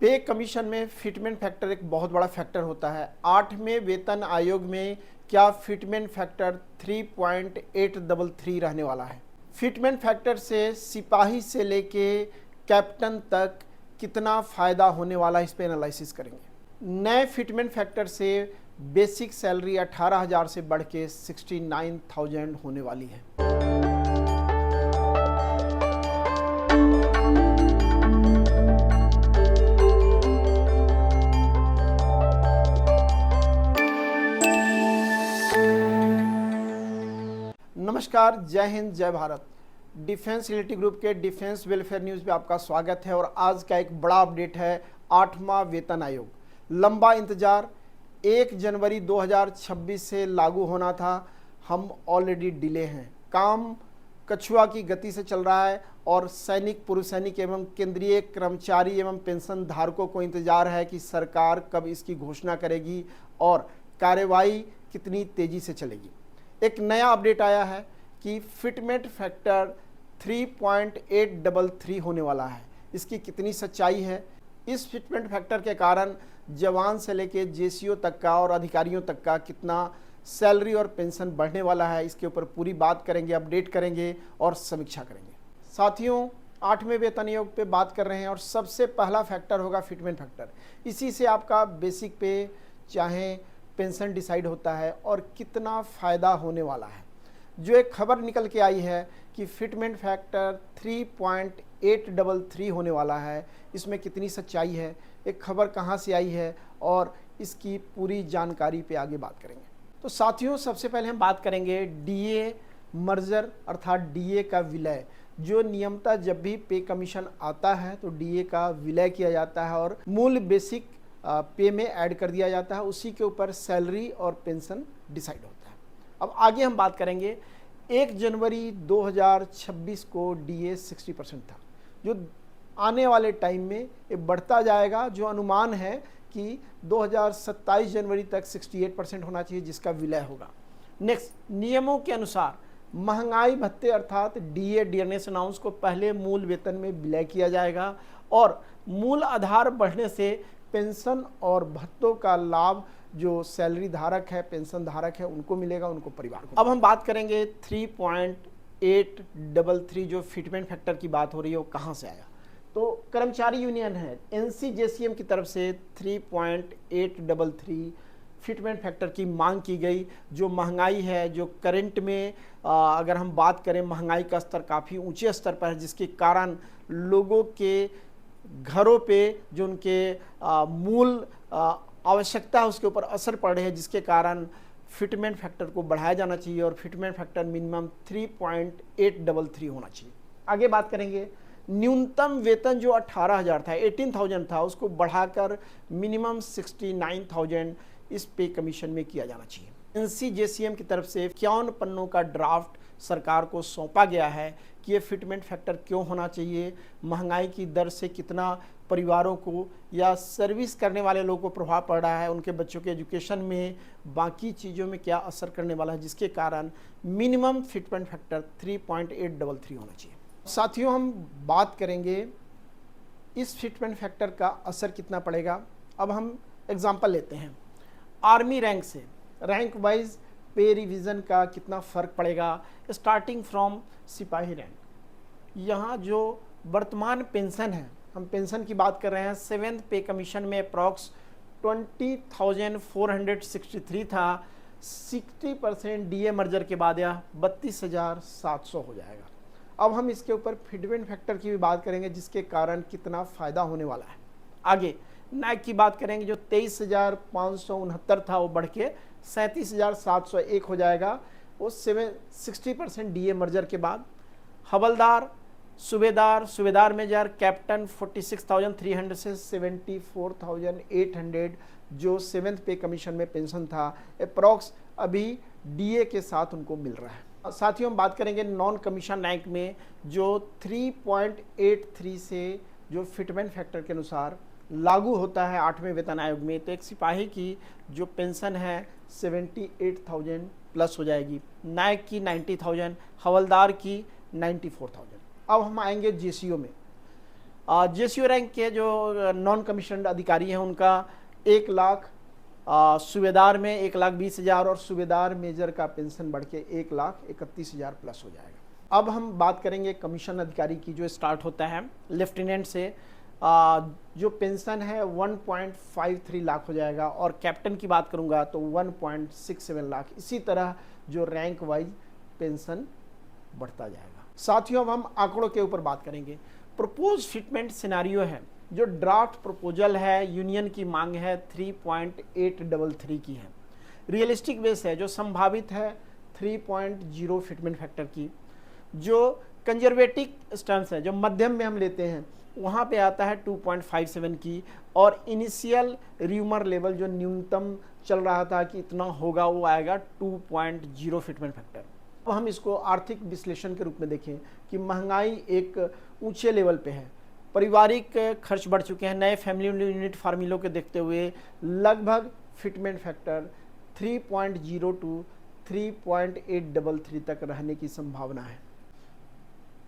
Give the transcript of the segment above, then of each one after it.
पे कमीशन में fitment factor एक बहुत बड़ा फैक्टर होता है। 8वें वेतन आयोग में क्या फिटमेंट फैक्टर 3.833 रहने वाला है। फिटमेंट फैक्टर से सिपाही से लेके कैप्टन तक कितना फ़ायदा होने वाला है, इस पर एनालिसिस करेंगे। नए फिटमेंट फैक्टर से बेसिक सैलरी 18,000 से बढ़ के 69,000 होने वाली है। नमस्कार, जय हिंद, जय भारत। डिफेंस रिलेटिव ग्रुप के डिफेंस वेलफेयर न्यूज़ पे आपका स्वागत है। और आज का एक बड़ा अपडेट है 8वां वेतन आयोग। लंबा इंतजार 1 जनवरी 2026 से लागू होना था, हम ऑलरेडी डिले हैं। काम कछुआ की गति से चल रहा है और सैनिक, पूर्व सैनिक एवं केंद्रीय कर्मचारी एवं पेंशन धारकों को इंतजार है कि सरकार कब इसकी घोषणा करेगी और कार्यवाही कितनी तेज़ी से चलेगी। एक नया अपडेट आया है कि फिटमेंट फैक्टर 3.833 होने वाला है। इसकी कितनी सच्चाई है? इस फिटमेंट फैक्टर के कारण जवान से लेके जेसीओ तक का और अधिकारियों तक का कितना सैलरी और पेंशन बढ़ने वाला है, इसके ऊपर पूरी बात करेंगे, अपडेट करेंगे और समीक्षा करेंगे। साथियों, 8वें वेतन आयोग पे बात कर रहे हैं और सबसे पहला फैक्टर होगा फिटमेंट फैक्टर। इसी से आपका बेसिक पे चाहे पेंशन डिसाइड होता है और कितना फ़ायदा होने वाला है। जो एक खबर निकल के आई है कि फिटमेंट फैक्टर 3.833 होने वाला है, इसमें कितनी सच्चाई है, एक खबर कहां से आई है और इसकी पूरी जानकारी पे आगे बात करेंगे। तो साथियों, सबसे पहले हम बात करेंगे डीए मर्जर अर्थात डीए का विलय। जो नियमतः जब भी पे कमीशन आता है तो डीए का विलय किया जाता है और मूल बेसिक पे में ऐड कर दिया जाता है, उसी के ऊपर सैलरी और पेंशन डिसाइड होता है। अब आगे हम बात करेंगे 1 जनवरी 2026 को डीए 60% था, जो आने वाले टाइम में ये बढ़ता जाएगा। जो अनुमान है कि 2027 जनवरी तक 68% होना चाहिए, जिसका विलय होगा। नेक्स्ट, नियमों के अनुसार महंगाई भत्ते अर्थात डीए डियरनेस अलाउंस को पहले मूल वेतन में विलय किया जाएगा और मूल आधार बढ़ने से पेंशन और भत्तों का लाभ जो सैलरी धारक है, पेंशन धारक है, उनको मिलेगा, उनको परिवार को। अब हम बात करेंगे 3.833 जो फिटमेंट फैक्टर की बात हो रही है वो कहाँ से आया। तो कर्मचारी यूनियन है एनसीजेसीएम की तरफ से 3.833 फिटमेंट फैक्टर की मांग की गई। जो महंगाई है, जो करंट में अगर हम बात करें, महंगाई का स्तर काफ़ी ऊंचे स्तर पर है, जिसके कारण लोगों के घरों पे जो उनके मूल आवश्यकता है उसके ऊपर असर पड़ रही है, जिसके कारण फिटमेंट फैक्टर को बढ़ाया जाना चाहिए और फिटमेंट फैक्टर मिनिमम 3.833 होना चाहिए। आगे बात करेंगे न्यूनतम वेतन जो 18,000 था, 18,000 था, उसको बढ़ाकर मिनिमम 69,000 इस पे कमीशन में किया जाना चाहिए। एनसीजेसीएम की तरफ से 51 पन्नों का ड्राफ्ट सरकार को सौंपा गया है कि ये फिटमेंट फैक्टर क्यों होना चाहिए, महंगाई की दर से कितना परिवारों को या सर्विस करने वाले लोगों को प्रभाव पड़ रहा है, उनके बच्चों के एजुकेशन में, बाकी चीज़ों में क्या असर करने वाला है, जिसके कारण मिनिमम फिटमेंट फैक्टर 3.833 होना चाहिए। साथियों, हम बात करेंगे इस फिटमेंट फैक्टर का असर कितना पड़ेगा। अब हम एग्जाम्पल लेते हैं, आर्मी रैंक से रैंक वाइज पे रिवीजन का कितना फ़र्क पड़ेगा। स्टार्टिंग फ्रॉम सिपाही रैंक, यहाँ जो वर्तमान पेंशन है, हम पेंशन की बात कर रहे हैं, 7th पे कमीशन में अप्रॉक्स 20,463 था। 60% डीए मर्जर के बाद यह 32,700 हो जाएगा। अब हम इसके ऊपर फिटमेंट फैक्टर की भी बात करेंगे, जिसके कारण कितना फ़ायदा होने वाला है। आगे नायक की बात करेंगे, जो 23,569 था वो बढ़ के 37,701 हो जाएगा, वो 60% डीए मर्जर के बाद। हवलदार, सूबेदार मेजर, कैप्टन 46,300 से 74,800 जो 7th पे कमीशन में पेंशन था, अप्रॉक्स अभी डीए के साथ उनको मिल रहा है। साथियों, हम बात करेंगे नॉन कमीशन रैंक में, जो 3.83 से जो फिटमेंट फैक्टर के अनुसार लागू होता है 8वें वेतन आयोग में। तो एक सिपाही की जो पेंशन है 78,000 प्लस हो जाएगी, नायक की 90,000, हवलदार की 94,000। अब हम आएंगे जेसीओ में। जेसीओ रैंक के जो नॉन कमीशन्ड अधिकारी हैं उनका 1,00,000, सूबेदार में 1,20,000 और सूबेदार मेजर का पेंशन बढ़ के 1,31,000 प्लस हो जाएगा। अब हम बात करेंगे कमीशन अधिकारी की, जो स्टार्ट होता है लेफ्टिनेंट से। जो पेंशन है 1.53 लाख हो जाएगा, और कैप्टन की बात करूंगा तो 1.67 लाख। इसी तरह जो रैंक वाइज पेंशन बढ़ता जाएगा। साथियों, अब हम आंकड़ों के ऊपर बात करेंगे। प्रपोज फिटमेंट सिनारियो है, जो ड्राफ्ट प्रपोजल है, यूनियन की मांग है 3.833 की है। रियलिस्टिक बेस है, जो संभावित है 3.0 फिटमेंट फैक्टर की। जो कंजर्वेटिव स्टैंस है, जो मध्यम में हम लेते हैं, वहाँ पे आता है 2.57 की। और इनिशियल र्यूमर लेवल जो न्यूनतम चल रहा था कि इतना होगा, वो आएगा 2.0 फिटमेंट फैक्टर। अब हम इसको आर्थिक विश्लेषण के रूप में देखें कि महंगाई एक ऊंचे लेवल पे है, पारिवारिक खर्च बढ़ चुके हैं, नए फैमिली यूनिट फार्मूलों के देखते हुए लगभग फिटमेंट फैक्टर 3.0 टू 3.833 तक रहने की संभावना है।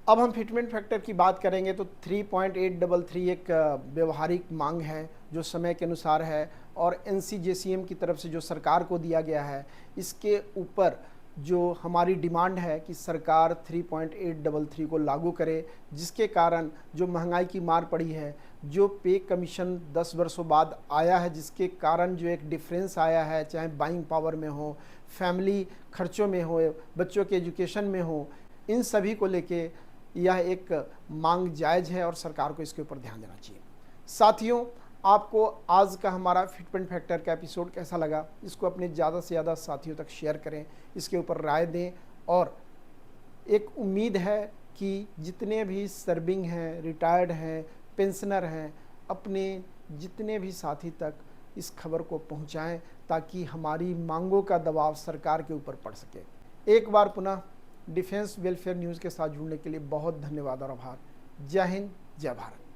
अब हम फिटमेंट फैक्टर की बात करेंगे तो 3.833 एक व्यवहारिक मांग है, जो समय के अनुसार है, और NCJCM की तरफ से जो सरकार को दिया गया है, इसके ऊपर जो हमारी डिमांड है कि सरकार 3.833 को लागू करे, जिसके कारण जो महंगाई की मार पड़ी है, जो पे कमीशन 10 वर्षों बाद आया है, जिसके कारण जो एक डिफरेंस आया है, चाहे बाइंग पावर में हो, फैमिली खर्चों में हो, बच्चों के एजुकेशन में हो, इन सभी को लेके यह एक मांग जायज़ है और सरकार को इसके ऊपर ध्यान देना चाहिए। साथियों, आपको आज का हमारा फिटमेंट फैक्टर का एपिसोड कैसा लगा? इसको अपने ज़्यादा से ज़्यादा साथियों तक शेयर करें, इसके ऊपर राय दें। और एक उम्मीद है कि जितने भी सर्विंग हैं, रिटायर्ड हैं, पेंशनर हैं, अपने जितने भी साथी तक इस खबर को पहुंचाएं, ताकि हमारी मांगों का दबाव सरकार के ऊपर पड़ सके। एक बार पुनः डिफेंस वेलफेयर न्यूज़ के साथ जुड़ने के लिए बहुत धन्यवाद और आभार। जय हिंद, जय भारत।